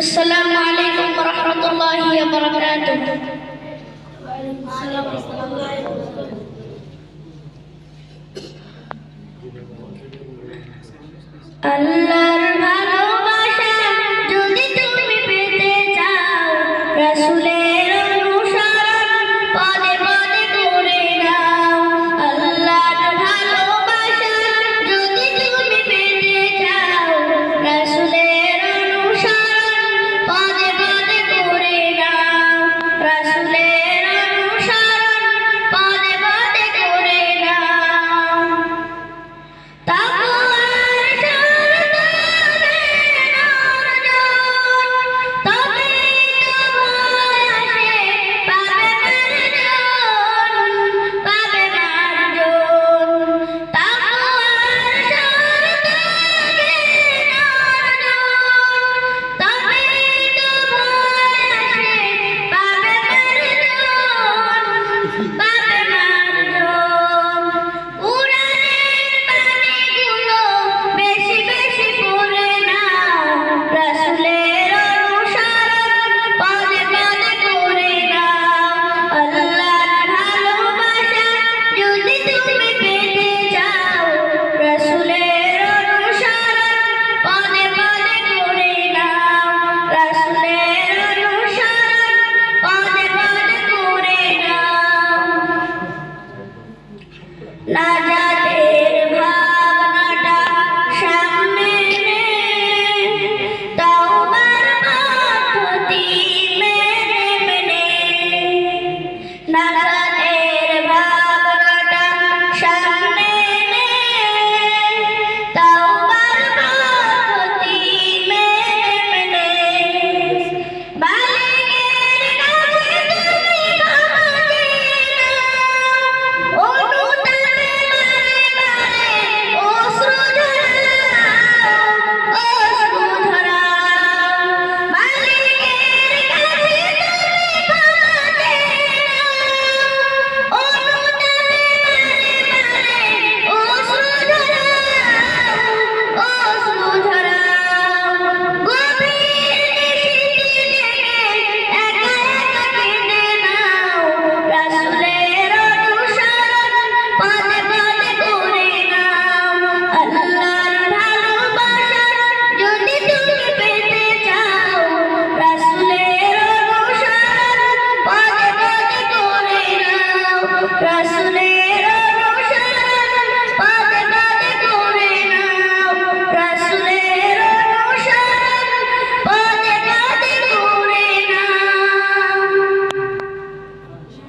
আসসালামু আলাইকুম ওয়া রাহমাতুল্লাহি ওয়া বারাকাতুহু। আল্লাহর ভালোবাসা যদি তুমি পেতে চাও, রাসূলের অনুসরণ পদে পদে করে নাও। আল্লাহর ভালোবাসা যদি তুমি পেতে চাও, রাসূলের অনুসরণ পদে পদে করে নাও। রাসূলের অনুসরণ পদে পদে করে নাও। La